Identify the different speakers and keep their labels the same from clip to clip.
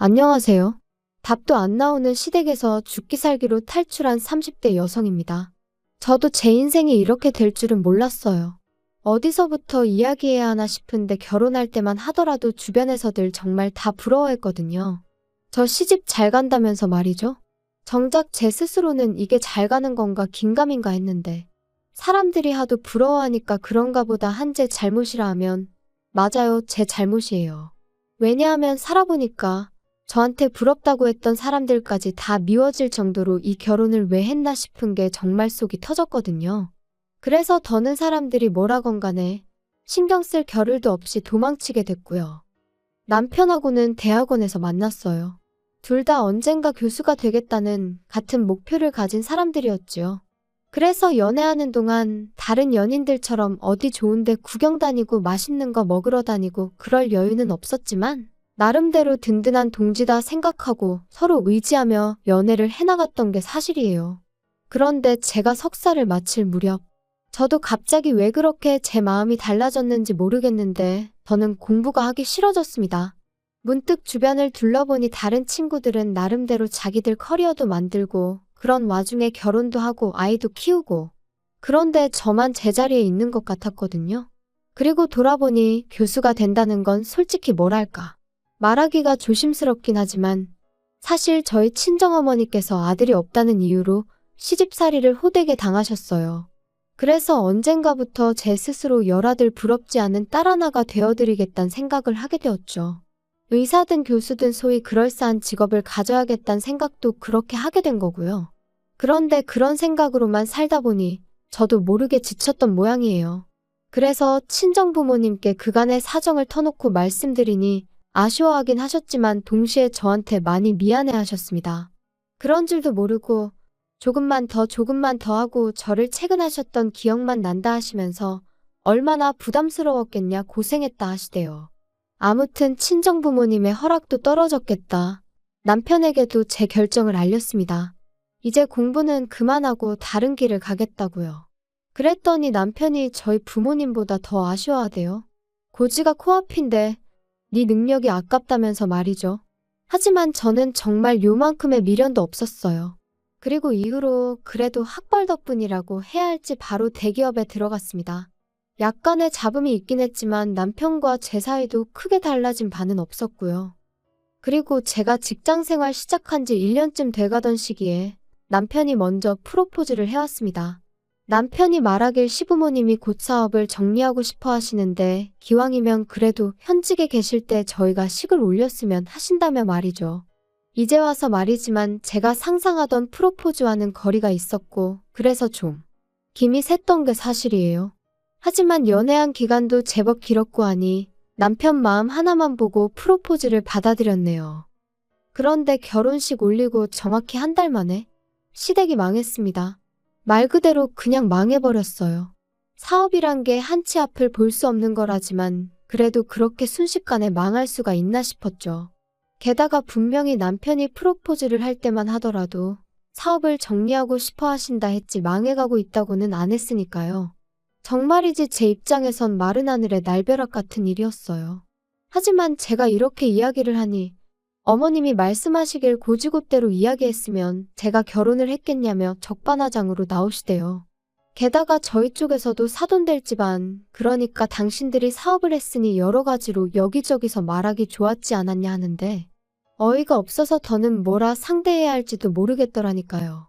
Speaker 1: 안녕하세요. 답도 안 나오는 시댁에서 죽기 살기로 탈출한 30대 여성입니다. 저도 제 인생이 이렇게 될 줄은 몰랐어요. 어디서부터 이야기해야 하나 싶은데 결혼할 때만 하더라도 주변에서들 정말 다 부러워했거든요. 저 시집 잘 간다면서 말이죠. 정작 제 스스로는 이게 잘 가는 건가 긴가민가 했는데 사람들이 하도 부러워하니까 그런가 보다 한 제 잘못이라 하면 맞아요, 제 잘못이에요. 왜냐하면 살아보니까 저한테 부럽다고 했던 사람들까지 다 미워질 정도로 이 결혼을 왜 했나 싶은 게 정말 속이 터졌거든요. 그래서 더는 사람들이 뭐라건 간에 신경 쓸 겨를도 없이 도망치게 됐고요. 남편하고는 대학원에서 만났어요. 둘 다 언젠가 교수가 되겠다는 같은 목표를 가진 사람들이었지요. 그래서 연애하는 동안 다른 연인들처럼 어디 좋은데 구경 다니고 맛있는 거 먹으러 다니고 그럴 여유는 없었지만 나름대로 든든한 동지다 생각하고 서로 의지하며 연애를 해나갔던 게 사실이에요. 그런데 제가 석사를 마칠 무렵 저도 갑자기 왜 그렇게 제 마음이 달라졌는지 모르겠는데 저는 공부가 하기 싫어졌습니다. 문득 주변을 둘러보니 다른 친구들은 나름대로 자기들 커리어도 만들고 그런 와중에 결혼도 하고 아이도 키우고 그런데 저만 제자리에 있는 것 같았거든요. 그리고 돌아보니 교수가 된다는 건 솔직히 뭐랄까. 말하기가 조심스럽긴 하지만 사실 저희 친정어머니께서 아들이 없다는 이유로 시집살이를 호되게 당하셨어요. 그래서 언젠가부터 제 스스로 열아들 부럽지 않은 딸 하나가 되어드리겠다는 생각을 하게 되었죠. 의사든 교수든 소위 그럴싸한 직업을 가져야겠다는 생각도 그렇게 하게 된 거고요. 그런데 그런 생각으로만 살다 보니 저도 모르게 지쳤던 모양이에요. 그래서 친정부모님께 그간의 사정을 터놓고 말씀드리니 아쉬워하긴 하셨지만 동시에 저한테 많이 미안해 하셨습니다. 그런 줄도 모르고 조금만 더 하고 저를 채근하셨던 기억만 난다 하시면서 얼마나 부담스러웠겠냐 고생했다 하시대요. 아무튼 친정부모님의 허락도 떨어졌겠다. 남편에게도 제 결정을 알렸습니다. 이제 공부는 그만하고 다른 길을 가겠다고요. 그랬더니 남편이 저희 부모님보다 더 아쉬워하대요. 고지가 코앞인데 네 능력이 아깝다면서 말이죠. 하지만 저는 정말 요만큼의 미련도 없었어요. 그리고 이후로 그래도 학벌 덕분이라고 해야 할지 바로 대기업에 들어갔습니다. 약간의 잡음이 있긴 했지만 남편과 제 사이도 크게 달라진 바는 없었고요. 그리고 제가 직장 생활 시작한 지 1년쯤 돼가던 시기에 남편이 먼저 프로포즈를 해왔습니다. 남편이 말하길 시부모님이 곧 사업을 정리하고 싶어 하시는데 기왕이면 그래도 현직에 계실 때 저희가 식을 올렸으면 하신다며 말이죠. 이제 와서 말이지만 제가 상상하던 프로포즈와는 거리가 있었고 그래서 좀 김이 샜던 게 사실이에요. 하지만 연애한 기간도 제법 길었고 하니 남편 마음 하나만 보고 프로포즈를 받아들였네요. 그런데 결혼식 올리고 정확히 한 달 만에 시댁이 망했습니다. 말 그대로 그냥 망해버렸어요. 사업이란 게 한치 앞을 볼 수 없는 거라지만 그래도 그렇게 순식간에 망할 수가 있나 싶었죠. 게다가 분명히 남편이 프로포즈를 할 때만 하더라도 사업을 정리하고 싶어 하신다 했지 망해가고 있다고는 안 했으니까요. 정말이지 제 입장에선 마른 하늘의 날벼락 같은 일이었어요. 하지만 제가 이렇게 이야기를 하니 어머님이 말씀하시길 고지고대로 이야기했으면 제가 결혼을 했겠냐며 적반하장으로 나오시대요. 게다가 저희 쪽에서도 사돈될 집안, 그러니까 당신들이 사업을 했으니 여러 가지로 여기저기서 말하기 좋았지 않았냐 하는데 어이가 없어서 더는 뭐라 상대해야 할지도 모르겠더라니까요.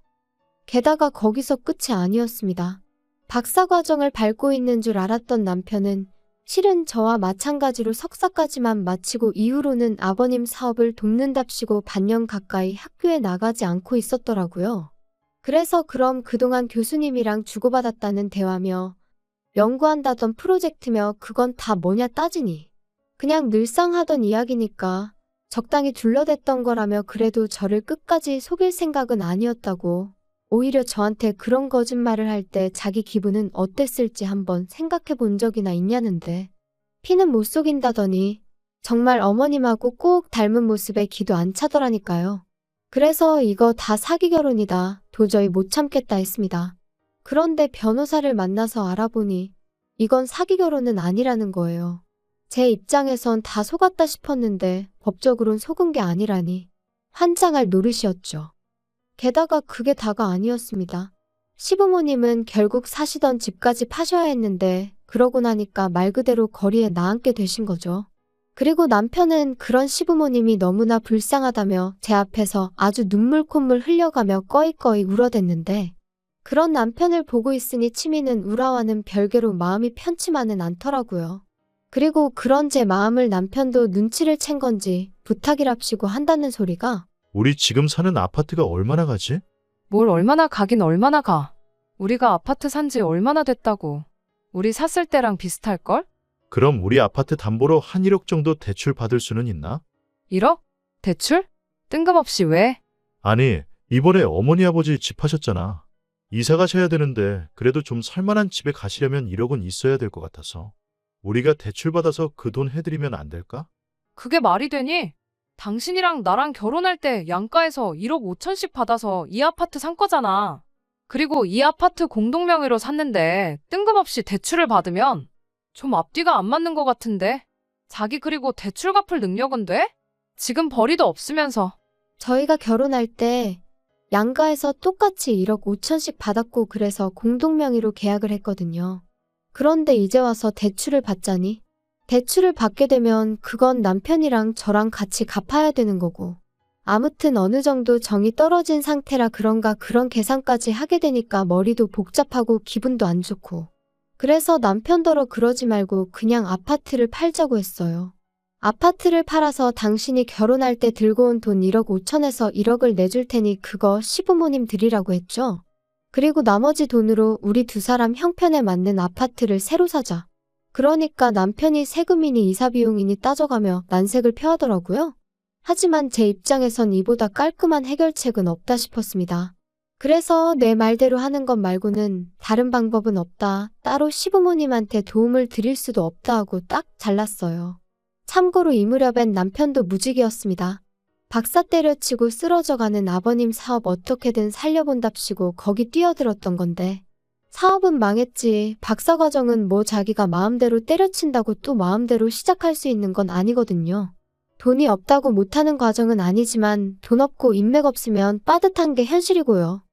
Speaker 1: 게다가 거기서 끝이 아니었습니다. 박사과정을 밟고 있는 줄 알았던 남편은 실은 저와 마찬가지로 석사까지만 마치고 이후로는 아버님 사업을 돕는답시고 반년 가까이 학교에 나가지 않고 있었더라고요. 그래서 그럼 그동안 교수님이랑 주고받았다는 대화며 연구한다던 프로젝트며 그건 다 뭐냐 따지니 그냥 늘상 하던 이야기니까 적당히 둘러댔던 거라며 그래도 저를 끝까지 속일 생각은 아니었다고 오히려 저한테 그런 거짓말을 할 때 자기 기분은 어땠을지 한번 생각해 본 적이나 있냐는데 피는 못 속인다더니 정말 어머님하고 꼭 닮은 모습에 기도 안 차더라니까요. 그래서 이거 다 사기 결혼이다. 도저히 못 참겠다 했습니다. 그런데 변호사를 만나서 알아보니 이건 사기 결혼은 아니라는 거예요. 제 입장에선 다 속았다 싶었는데 법적으론 속은 게 아니라니 환장할 노릇이었죠. 게다가 그게 다가 아니었습니다. 시부모님은 결국 사시던 집까지 파셔야 했는데 그러고 나니까 말 그대로 거리에 나앉게 되신 거죠. 그리고 남편은 그런 시부모님이 너무나 불쌍하다며 제 앞에서 아주 눈물 콧물 흘려가며 꺼이꺼이 울어댔는데 그런 남편을 보고 있으니 치미는 우라와는 별개로 마음이 편치만은 않더라고요. 그리고 그런 제 마음을 남편도 눈치를 챈 건지 부탁이랍시고 한다는 소리가
Speaker 2: 우리 지금 사는 아파트가 얼마나 가지?
Speaker 3: 뭘 얼마나 가긴 얼마나 가. 우리가 아파트 산지 얼마나 됐다고. 우리 샀을 때랑 비슷할걸?
Speaker 2: 그럼 우리 아파트 담보로 한 1억 정도 대출 받을 수는 있나?
Speaker 3: 1억? 대출? 뜬금없이 왜?
Speaker 2: 아니, 이번에 어머니 아버지 집 하셨잖아. 이사 가셔야 되는데 그래도 좀 살만한 집에 가시려면 1억은 있어야 될 것 같아서. 우리가 대출 받아서 그 돈 해드리면 안 될까?
Speaker 3: 그게 말이 되니? 당신이랑 나랑 결혼할 때 양가에서 1억 5천씩 받아서 이 아파트 산 거잖아. 그리고 이 아파트 공동명의로 샀는데 뜬금없이 대출을 받으면 좀 앞뒤가 안 맞는 것 같은데? 자기 그리고 대출 갚을 능력은 돼? 지금 벌이도 없으면서.
Speaker 1: 저희가 결혼할 때 양가에서 똑같이 1억 5천씩 받았고 그래서 공동명의로 계약을 했거든요. 그런데 이제 와서 대출을 받자니 대출을 받게 되면 그건 남편이랑 저랑 같이 갚아야 되는 거고 아무튼 어느 정도 정이 떨어진 상태라 그런가 그런 계산까지 하게 되니까 머리도 복잡하고 기분도 안 좋고 그래서 남편더러 그러지 말고 그냥 아파트를 팔자고 했어요. 아파트를 팔아서 당신이 결혼할 때 들고 온 돈 1억 5천에서 1억을 내줄 테니 그거 시부모님 드리라고 했죠. 그리고 나머지 돈으로 우리 두 사람 형편에 맞는 아파트를 새로 사자. 그러니까 남편이 세금이니 이사비용이니 따져가며 난색을 표하더라고요. 하지만 제 입장에선 이보다 깔끔한 해결책은 없다 싶었습니다. 그래서 내 말대로 하는 것 말고는 다른 방법은 없다. 따로 시부모님한테 도움을 드릴 수도 없다 하고 딱 잘랐어요. 참고로 이 무렵엔 남편도 무직이었습니다. 박사 때려치고 쓰러져가는 아버님 사업 어떻게든 살려본답시고 거기 뛰어들었던 건데 사업은 망했지. 박사과정은 뭐 자기가 마음대로 때려친다고 또 마음대로 시작할 수 있는 건 아니거든요. 돈이 없다고 못하는 과정은 아니지만 돈 없고 인맥 없으면 빠듯한 게 현실이고요.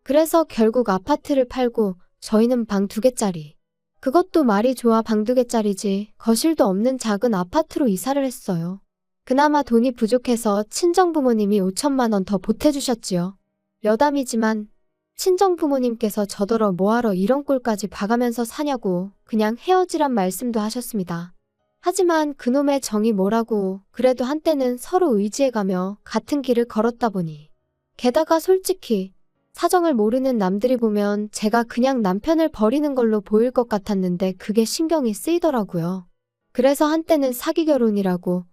Speaker 1: 그래서 결국 아파트를 팔고 저희는 방 2개짜리. 그것도 말이 좋아 방 2개짜리지 거실도 없는 작은 아파트로 이사를 했어요. 그나마 돈이 부족해서 친정부모님이 5천만 원 더 보태주셨지요. 여담이지만 친정부모님께서 저더러 뭐하러 이런 꼴까지 봐가면서 사냐고 그냥 헤어지란 말씀도 하셨습니다. 하지만 그놈의 정이 뭐라고 그래도 한때는 서로 의지해가며 같은 길을 걸었다 보니 게다가 솔직히 사정을 모르는 남들이 보면 제가 그냥 남편을 버리는 걸로 보일 것 같았는데 그게 신경이 쓰이더라고요. 그래서 한때는 사기 결혼이라고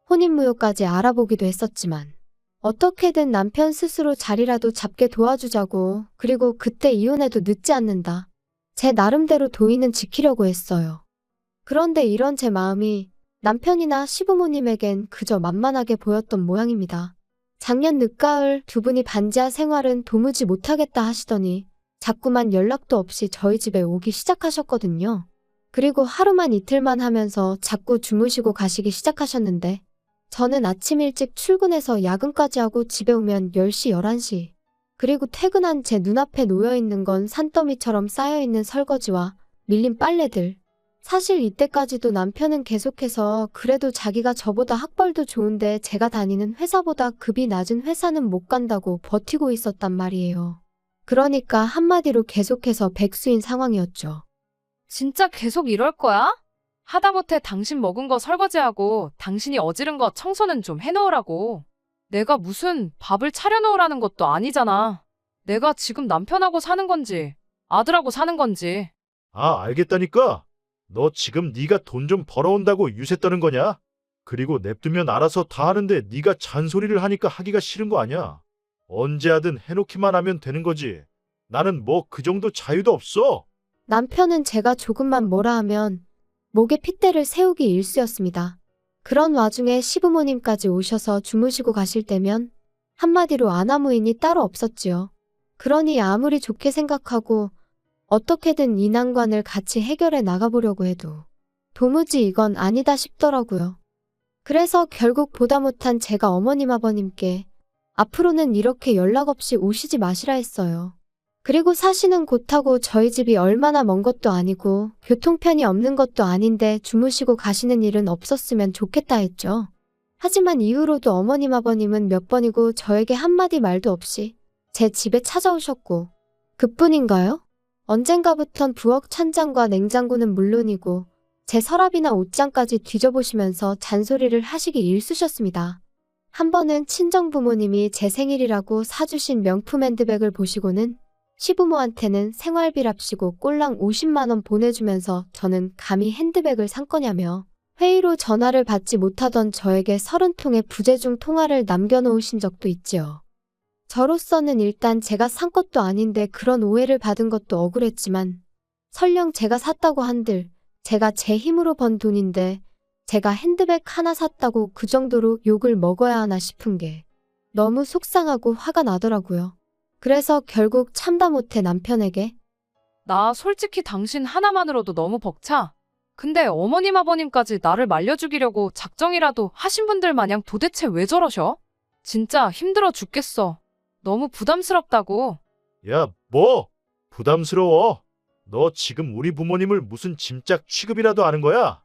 Speaker 1: 혼인무효까지 알아보기도 했었지만 어떻게든 남편 스스로 자리라도 잡게 도와주자고 그리고 그때 이혼해도 늦지 않는다. 제 나름대로 도의는 지키려고 했어요. 그런데 이런 제 마음이 남편이나 시부모님에겐 그저 만만하게 보였던 모양입니다. 작년 늦가을 두 분이 반지하 생활은 도무지 못하겠다 하시더니 자꾸만 연락도 없이 저희 집에 오기 시작하셨거든요. 그리고 하루만 이틀만 하면서 자꾸 주무시고 가시기 시작하셨는데 저는 아침 일찍 출근해서 야근까지 하고 집에 오면 10시, 11시. 그리고 퇴근한 제 눈앞에 놓여있는 건 산더미처럼 쌓여있는 설거지와 밀린 빨래들. 사실 이때까지도 남편은 계속해서 그래도 자기가 저보다 학벌도 좋은데 제가 다니는 회사보다 급이 낮은 회사는 못 간다고 버티고 있었단 말이에요. 그러니까 한마디로 계속해서 백수인 상황이었죠.
Speaker 3: 진짜 계속 이럴 거야? 하다못해 당신 먹은 거 설거지하고 당신이 어지른 거 청소는 좀 해놓으라고. 내가 무슨 밥을 차려놓으라는 것도 아니잖아. 내가 지금 남편하고 사는 건지 아들하고 사는 건지.
Speaker 2: 아, 알겠다니까? 너 지금 네가 돈 좀 벌어온다고 유세 떠는 거냐? 그리고 냅두면 알아서 다 하는데 네가 잔소리를 하니까 하기가 싫은 거 아니야? 언제 하든 해놓기만 하면 되는 거지. 나는 뭐 그 정도 자유도 없어.
Speaker 1: 남편은 제가 조금만 뭐라 하면 목에 핏대를 세우기 일쑤였습니다. 그런 와중에 시부모님까지 오셔서 주무시고 가실 때면 한마디로 아나무인이 따로 없었지요. 그러니 아무리 좋게 생각하고 어떻게든 이 난관을 같이 해결해 나가보려고 해도 도무지 이건 아니다 싶더라고요. 그래서 결국 보다 못한 제가 어머님 아버님께 앞으로는 이렇게 연락 없이 오시지 마시라 했어요. 그리고 사시는 곳하고 저희 집이 얼마나 먼 것도 아니고 교통편이 없는 것도 아닌데 주무시고 가시는 일은 없었으면 좋겠다 했죠. 하지만 이후로도 어머님 아버님은 몇 번이고 저에게 한마디 말도 없이 제 집에 찾아오셨고 그뿐인가요? 언젠가부턴 부엌 찬장과 냉장고는 물론이고 제 서랍이나 옷장까지 뒤져보시면서 잔소리를 하시기 일쑤셨습니다. 한 번은 친정부모님이 제 생일이라고 사주신 명품 핸드백을 보시고는 시부모한테는 생활비랍시고 꼴랑 50만 원 보내주면서 저는 감히 핸드백을 산 거냐며 회의로 전화를 받지 못하던 저에게 30통의 부재중 통화를 남겨놓으신 적도 있지요. 저로서는 일단 제가 산 것도 아닌데 그런 오해를 받은 것도 억울했지만 설령 제가 샀다고 한들 제가 제 힘으로 번 돈인데 제가 핸드백 하나 샀다고 그 정도로 욕을 먹어야 하나 싶은 게 너무 속상하고 화가 나더라고요. 그래서 결국 참다 못해 남편에게
Speaker 3: 나 솔직히 당신 하나만으로도 너무 벅차. 근데 어머님 아버님까지 나를 말려죽이려고 작정이라도 하신 분들 마냥 도대체 왜 저러셔? 진짜 힘들어 죽겠어. 너무 부담스럽다고.
Speaker 2: 야, 뭐? 부담스러워? 너 지금 우리 부모님을 무슨 짐짝 취급이라도 하는 거야?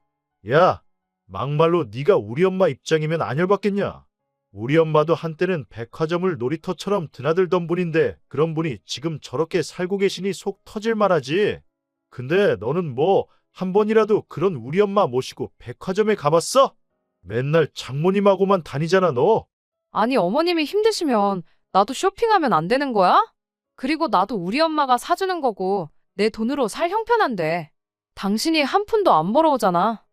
Speaker 2: 야, 막말로 네가 우리 엄마 입장이면 안 열받겠냐? 우리 엄마도 한때는 백화점을 놀이터처럼 드나들던 분인데 그런 분이 지금 저렇게 살고 계시니 속 터질 만하지. 근데 너는 뭐 한 번이라도 그런 우리 엄마 모시고 백화점에 가봤어? 맨날 장모님하고만 다니잖아 너.
Speaker 3: 아니 어머님이 힘드시면 나도 쇼핑하면 안 되는 거야? 그리고 나도 우리 엄마가 사주는 거고 내 돈으로 살 형편한데. 당신이 한 푼도 안 벌어오잖아.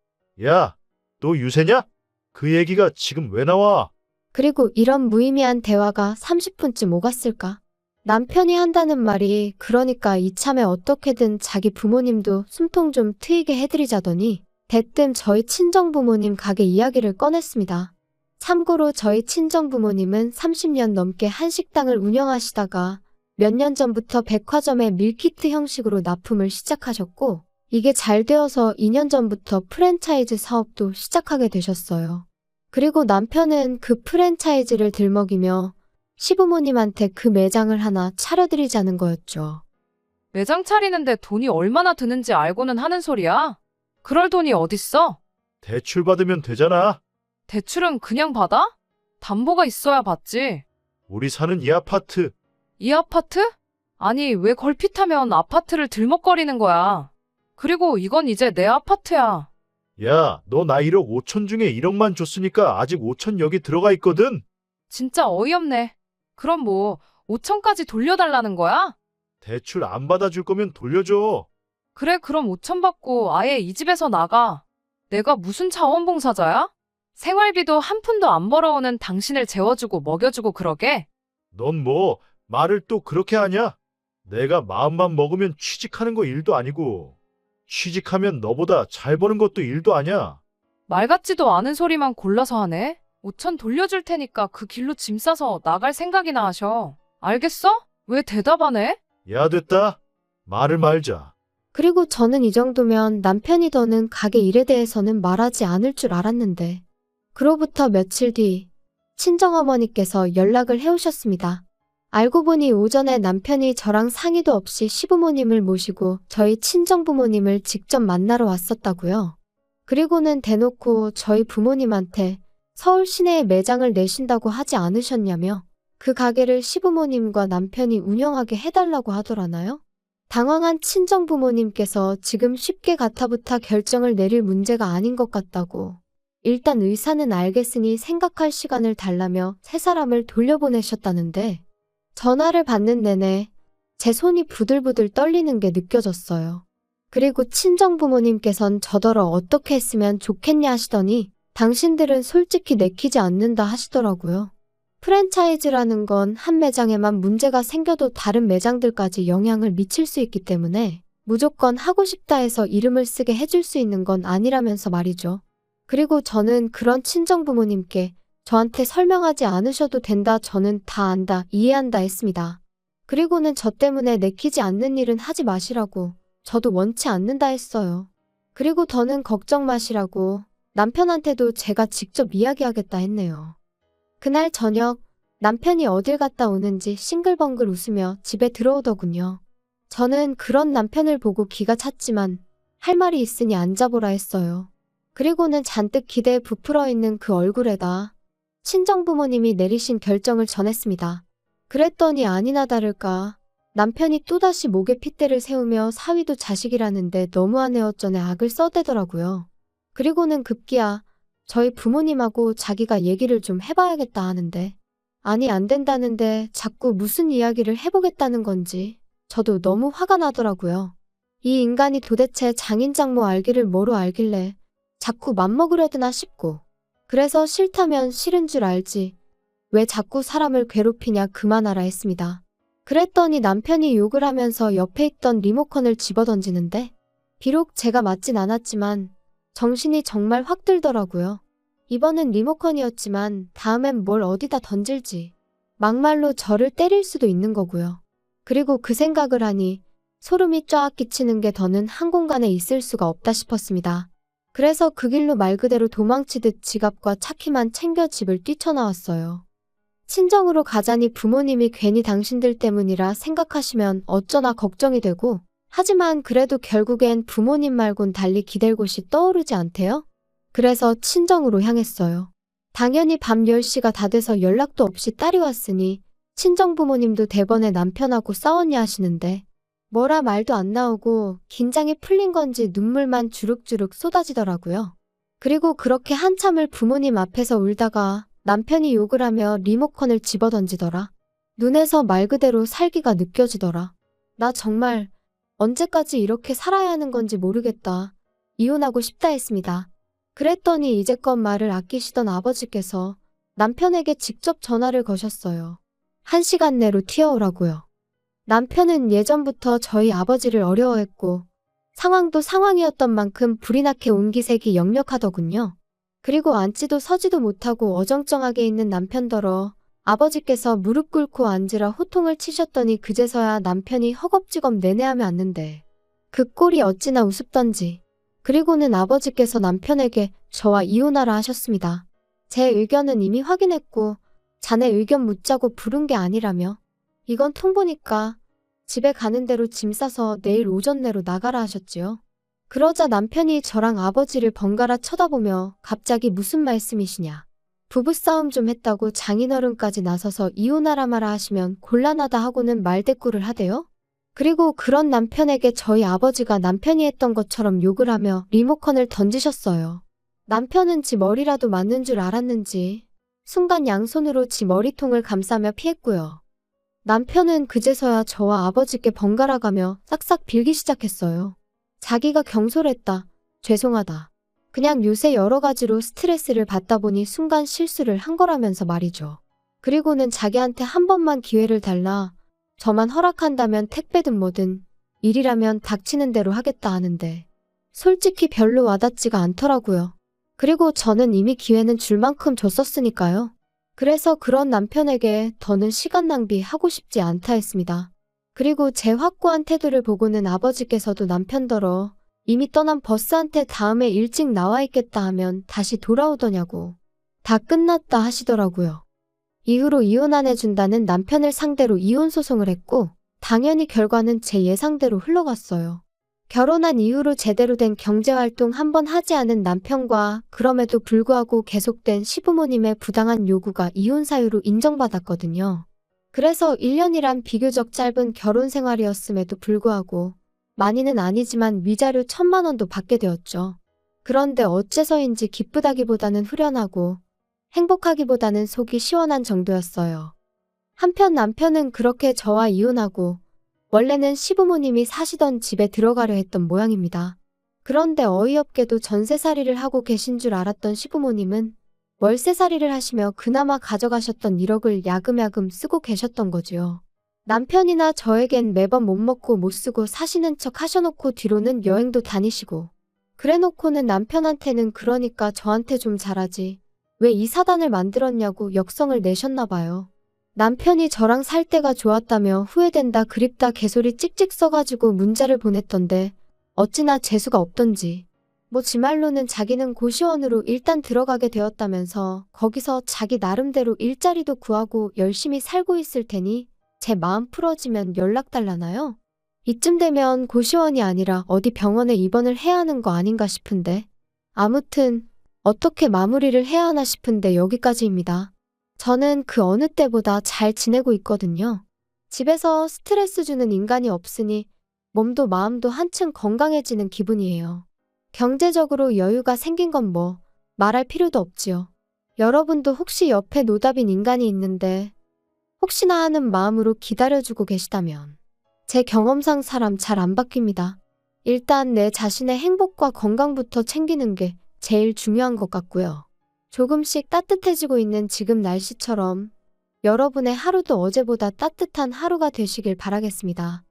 Speaker 2: 야, 너 유세냐? 그 얘기가 지금 왜 나와?
Speaker 1: 그리고 이런 무의미한 대화가 30분쯤 오갔을까? 남편이 한다는 말이 그러니까 이참에 어떻게든 자기 부모님도 숨통 좀 트이게 해드리자더니 대뜸 저희 친정부모님 가게 이야기를 꺼냈습니다. 참고로 저희 친정부모님은 30년 넘게 한식당을 운영하시다가 몇 년 전부터 백화점의 밀키트 형식으로 납품을 시작하셨고 이게 잘 되어서 2년 전부터 프랜차이즈 사업도 시작하게 되셨어요. 그리고 남편은 그 프랜차이즈를 들먹이며 시부모님한테 그 매장을 하나 차려드리자는 거였죠.
Speaker 3: 매장 차리는데 돈이 얼마나 드는지 알고는 하는 소리야? 그럴 돈이 어딨어?
Speaker 2: 대출 받으면 되잖아.
Speaker 3: 대출은 그냥 받아? 담보가 있어야 받지.
Speaker 2: 우리 사는 이 아파트.
Speaker 3: 이 아파트? 아니 왜 걸핏하면 아파트를 들먹거리는 거야. 그리고 이건 이제 내 아파트야.
Speaker 2: 야, 너 나 1억 5천 중에 1억만 줬으니까 아직 5천 여기 들어가 있거든.
Speaker 3: 진짜 어이없네. 그럼 뭐 5천까지 돌려달라는 거야?
Speaker 2: 대출 안 받아줄 거면 돌려줘.
Speaker 3: 그래 그럼 5천 받고 아예 이 집에서 나가. 내가 무슨 자원봉사자야? 생활비도 한 푼도 안 벌어오는 당신을 재워주고 먹여주고 그러게?
Speaker 2: 넌 뭐 말을 또 그렇게 하냐? 내가 마음만 먹으면 취직하는 거 일도 아니고 취직하면 너보다 잘 버는 것도 일도 아니야.
Speaker 3: 말 같지도 않은 소리만 골라서 하네. 5천 돌려줄 테니까 그 길로 짐 싸서 나갈 생각이나 하셔. 알겠어? 왜 대답 안 해?
Speaker 2: 야, 됐다. 말을 말자.
Speaker 1: 그리고 저는 이 정도면 남편이 더는 가게 일에 대해서는 말하지 않을 줄 알았는데 그로부터 며칠 뒤 친정어머니께서 연락을 해오셨습니다. 알고 보니 오전에 남편이 저랑 상의도 없이 시부모님을 모시고 저희 친정부모님을 직접 만나러 왔었다고요. 그리고는 대놓고 저희 부모님한테 서울 시내에 매장을 내신다고 하지 않으셨냐며 그 가게를 시부모님과 남편이 운영하게 해달라고 하더라나요? 당황한 친정부모님께서 지금 쉽게 가타부타 결정을 내릴 문제가 아닌 것 같다고 일단 의사는 알겠으니 생각할 시간을 달라며 세 사람을 돌려보내셨다는데 전화를 받는 내내 제 손이 부들부들 떨리는 게 느껴졌어요. 그리고 친정부모님께선 저더러 어떻게 했으면 좋겠냐 하시더니 당신들은 솔직히 내키지 않는다 하시더라고요. 프랜차이즈라는 건 한 매장에만 문제가 생겨도 다른 매장들까지 영향을 미칠 수 있기 때문에 무조건 하고 싶다 해서 이름을 쓰게 해줄 수 있는 건 아니라면서 말이죠. 그리고 저는 그런 친정부모님께 저한테 설명하지 않으셔도 된다, 저는 다 안다, 이해한다 했습니다. 그리고는 저 때문에 내키지 않는 일은 하지 마시라고 저도 원치 않는다 했어요. 그리고 더는 걱정 마시라고 남편한테도 제가 직접 이야기하겠다 했네요. 그날 저녁 남편이 어딜 갔다 오는지 싱글벙글 웃으며 집에 들어오더군요. 저는 그런 남편을 보고 기가 찼지만 할 말이 있으니 앉아보라 했어요. 그리고는 잔뜩 기대에 부풀어 있는 그 얼굴에다 친정부모님이 내리신 결정을 전했습니다. 그랬더니 아니나 다를까 남편이 또다시 목에 핏대를 세우며 사위도 자식이라는데 너무하네 어쩌네 악을 써대더라고요. 그리고는 급기야 저희 부모님하고 자기가 얘기를 좀 해봐야겠다 하는데 아니 안 된다는데 자꾸 무슨 이야기를 해보겠다는 건지 저도 너무 화가 나더라고요. 이 인간이 도대체 장인장모 알기를 뭐로 알길래 자꾸 맘먹으려드나 싶고 그래서 싫다면 싫은 줄 알지 왜 자꾸 사람을 괴롭히냐 그만하라 했습니다. 그랬더니 남편이 욕을 하면서 옆에 있던 리모컨을 집어던지는데 비록 제가 맞진 않았지만 정신이 정말 확 들더라고요. 이번엔 리모컨이었지만 다음엔 뭘 어디다 던질지 막말로 저를 때릴 수도 있는 거고요. 그리고 그 생각을 하니 소름이 쫙 끼치는 게 더는 한 공간에 있을 수가 없다 싶었습니다. 그래서 그 길로 말 그대로 도망치듯 지갑과 차키만 챙겨 집을 뛰쳐나왔어요. 친정으로 가자니 부모님이 괜히 당신들 때문이라 생각하시면 어쩌나 걱정이 되고 하지만 그래도 결국엔 부모님 말곤 달리 기댈 곳이 떠오르지 않대요? 그래서 친정으로 향했어요. 당연히 밤 10시가 다 돼서 연락도 없이 딸이 왔으니 친정부모님도 대번에 남편하고 싸웠냐 하시는데 뭐라 말도 안 나오고 긴장이 풀린 건지 눈물만 주룩주룩 쏟아지더라고요. 그리고 그렇게 한참을 부모님 앞에서 울다가 남편이 욕을 하며 리모컨을 집어던지더라. 눈에서 말 그대로 살기가 느껴지더라. 나 정말 언제까지 이렇게 살아야 하는 건지 모르겠다. 이혼하고 싶다 했습니다. 그랬더니 이제껏 말을 아끼시던 아버지께서 남편에게 직접 전화를 거셨어요. 1시간 내로 튀어오라고요. 남편은 예전부터 저희 아버지를 어려워했고 상황도 상황이었던 만큼 불이 나게 온기색이 역력하더군요. 그리고 앉지도 서지도 못하고 어정쩡하게 있는 남편더러 아버지께서 무릎 꿇고 앉으라 호통을 치셨더니 그제서야 남편이 허겁지겁 내내하며 앉는데 그 꼴이 어찌나 우습던지. 그리고는 아버지께서 남편에게 저와 이혼하라 하셨습니다. 제 의견은 이미 확인했고 자네 의견 묻자고 부른 게 아니라며 이건 통보니까 집에 가는 대로 짐 싸서 내일 오전 내로 나가라 하셨지요. 그러자 남편이 저랑 아버지를 번갈아 쳐다보며 갑자기 무슨 말씀이시냐. 부부싸움 좀 했다고 장인어른까지 나서서 이혼하라 마라 하시면 곤란하다 하고는 말대꾸를 하대요. 그리고 그런 남편에게 저희 아버지가 남편이 했던 것처럼 욕을 하며 리모컨을 던지셨어요. 남편은 지 머리라도 맞는 줄 알았는지 순간 양손으로 지 머리통을 감싸며 피했고요. 남편은 그제서야 저와 아버지께 번갈아 가며 싹싹 빌기 시작했어요. 자기가 경솔했다. 죄송하다. 그냥 요새 여러 가지로 스트레스를 받다 보니 순간 실수를 한 거라면서 말이죠. 그리고는 자기한테 한 번만 기회를 달라. 저만 허락한다면 택배든 뭐든 일이라면 닥치는 대로 하겠다 하는데 솔직히 별로 와닿지가 않더라고요. 그리고 저는 이미 기회는 줄 만큼 줬었으니까요. 그래서 그런 남편에게 더는 시간 낭비하고 싶지 않다 했습니다. 그리고 제 확고한 태도를 보고는 아버지께서도 남편더러 이미 떠난 버스한테 다음에 일찍 나와 있겠다 하면 다시 돌아오더냐고 다 끝났다 하시더라고요. 이후로 이혼 안 해준다는 남편을 상대로 이혼 소송을 했고 당연히 결과는 제 예상대로 흘러갔어요. 결혼한 이후로 제대로 된 경제활동 한 번 하지 않은 남편과 그럼에도 불구하고 계속된 시부모님의 부당한 요구가 이혼 사유로 인정받았거든요. 그래서 1년이란 비교적 짧은 결혼 생활이었음에도 불구하고 많이는 아니지만 위자료 1,000만 원도 받게 되었죠. 그런데 어째서인지 기쁘다기보다는 후련하고 행복하기보다는 속이 시원한 정도였어요. 한편 남편은 그렇게 저와 이혼하고 원래는 시부모님이 사시던 집에 들어가려 했던 모양입니다. 그런데 어이없게도 전세살이를 하고 계신 줄 알았던 시부모님은 월세살이를 하시며 그나마 가져가셨던 1억을 야금야금 쓰고 계셨던 거지요. 남편이나 저에겐 매번 못 먹고 못 쓰고 사시는 척 하셔놓고 뒤로는 여행도 다니시고 그래놓고는 남편한테는 그러니까 저한테 좀 잘하지. 왜 이 사단을 만들었냐고 역성을 내셨나 봐요. 남편이 저랑 살 때가 좋았다며 후회된다 그립다 개소리 찍찍 써가지고 문자를 보냈던데 어찌나 재수가 없던지 뭐 지 말로는 자기는 고시원으로 일단 들어가게 되었다면서 거기서 자기 나름대로 일자리도 구하고 열심히 살고 있을 테니 제 마음 풀어지면 연락 달라나요? 이쯤 되면 고시원이 아니라 어디 병원에 입원을 해야 하는 거 아닌가 싶은데. 아무튼 어떻게 마무리를 해야 하나 싶은데 여기까지입니다. 저는 그 어느 때보다 잘 지내고 있거든요. 집에서 스트레스 주는 인간이 없으니 몸도 마음도 한층 건강해지는 기분이에요. 경제적으로 여유가 생긴 건 뭐 말할 필요도 없지요. 여러분도 혹시 옆에 노답인 인간이 있는데 혹시나 하는 마음으로 기다려주고 계시다면 제 경험상 사람 잘 안 바뀝니다. 일단 내 자신의 행복과 건강부터 챙기는 게 제일 중요한 것 같고요. 조금씩 따뜻해지고 있는 지금 날씨처럼 여러분의 하루도 어제보다 따뜻한 하루가 되시길 바라겠습니다.